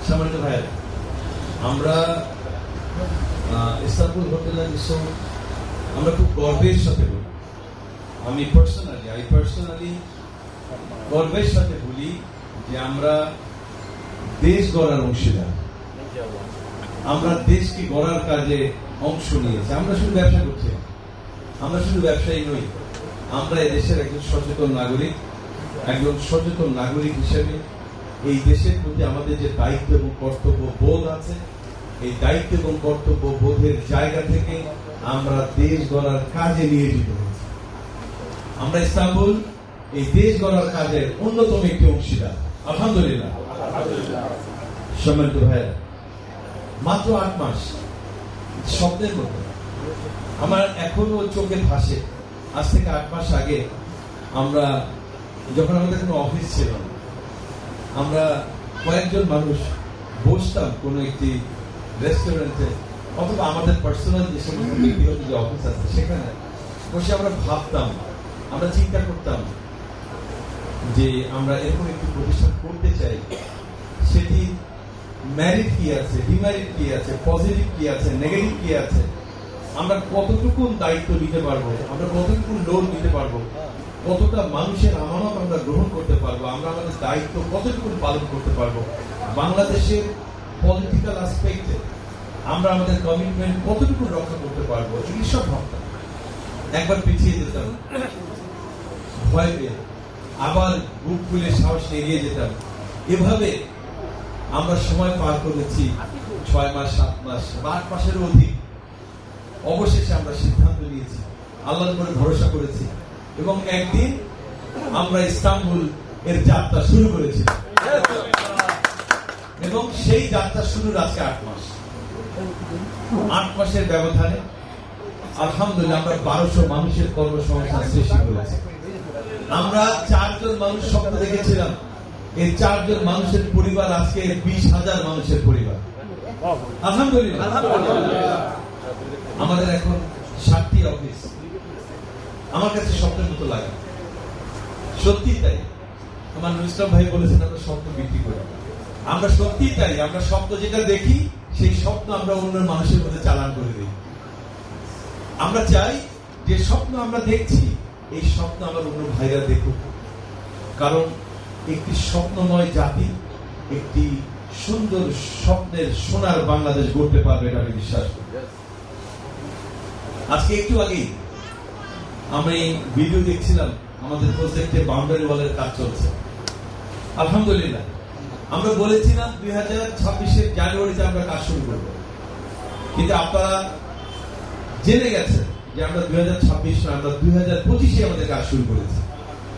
সম্মানিত ভাইয়েরা, আমরা ইস্তানবুল হোটেল আমরা খুব গর্বের সাথে বলি, আমি পার্সোনালি গর্বের সাথে বলি যে আমরা দেশ গড়ার অংশীদার, আমরা দেশকে গড়ার কাজে অংশ নিয়েছি। আমরা শুধু ব্যবসা করছি, আমরা শুধু ব্যবসায়ী নই, আমরা এদেশের একজন সচেতন নাগরিক হিসেবে এই দেশের প্রতি আমাদের যে দায়িত্ব এবং কর্তব্য বোধ আছে, এই দায়িত্ব এবং কর্তব্য বোধের জায়গা থেকে আমরা দেশ গড়ার কাজে নিয়োজিত হয়েছি। আমরা ইস্তানবুল এই দেশ গড়ার কাজের অন্যতম একটি অংশীদার, আলহামদুলিল্লাহ। সম্মানিত ভাইয়েরা, মাত্র 8 মাস, স্বপ্নের মতো আমার এখনো চোখে ভাসে। আজ থেকে 8 মাস আগে আমরা যখন আমাদের কোনো অফিস ছিল না, আমরা কয়েকজন মানুষ বসতাম কোনো একটি রেস্টুরেন্টে অথবা আমাদের পার্সোনাল যে সমস্ত ব্যক্তিগত যে অফিস আছে সেখানে বসে আমরা ভাবতাম, আমরা চিন্তা করতাম যে আমরা এরকম একটি প্রতিষ্ঠান করতে চাই, সেটি ম্যারিট কি আছে, ডিম্যারিট কি আছে, পজিটিভ কি আছে, নেগেটিভ কি আছে, আমরা কতটুকু দায়িত্ব নিতে পারবো, আমরা কতটুকু লোড নিতে পারবো, কতটা মানুষের আমানত আমরা গ্রহণ করতে পারবো, আমরা আমাদের দায়িত্ব কতটুকু পালন করতে পারবো, বাংলাদেশের পলিটিক্যাল অ্যাসপেক্টে আমরা আমাদের কমিটমেন্ট কতটুকু রক্ষা করতে পারবো, এইসব ভাবতাম। একবার পিছিয়ে যেতাম, ভয় পেয়ে আবার বুক খুলে সাহস এগিয়ে যেতাম। এভাবে আমরা সময় পার করেছি 6 মাস, 7 মাস বা 8 মাসেরও অধিক। অবশেষে আমরা সিদ্ধান্ত নিয়েছি, আল্লাহর উপরে ভরসা করেছি এবং একদিন আমরা ইস্তানবুল এর যাত্রা শুরু করেছি এবং সেই যাত্রা শুরুর আজকে 8 মাস। 8 মাসের ব্যবধানে আলহামদুলিল্লাহ আমরা 1200 মানুষের কর্মসংস্থান সৃষ্টি করেছি। আমরা 4 জন মানুষ স্বপ্ন দেখেছিলাম, এই 4 জন মানুষের পরিবার আজকে 20,000 মানুষের পরিবার, আলহামদুলিল্লাহ। আমাদের এখন 7টি অফিস। আমার কাছে স্বপ্নের মতো লাগে, সত্যি তাই। আমার নুর ইসলাম ভাই বলেছেন আমরা স্বপ্ন বিক্রি করি, আমরা সত্যি তাই। আমরা স্বপ্ন যেটা দেখি সেই স্বপ্ন আমরা অন্য মানুষের মধ্যে চালান করে দিই। আমরা চাই যে স্বপ্ন আমরা দেখছি এই স্বপ্ন আমার অন্য ভাইরা দেখুক, কারণ একটি স্বপ্নময় জাতি একটি সুন্দর স্বপ্নের সোনার বাংলাদেশ গড়তে পারবে, এটা আমি বিশ্বাস করি। আজকে একটু আগেই আমি ভিডিও দেখছিলাম, আমাদের প্রজেক্টে বাউন্ডারি ওয়ালের কাজ চলছে, আলহামদুলিল্লাহ। আমরা বলেছিলাম 2026-এর জানুয়ারিতে আমরা কাজ শুরু করব, কিন্তু আপনারা জেনে গেছেন যে আমরা 2026 না, আমরা 2025-এ আমাদের কাজ শুরু করেছি।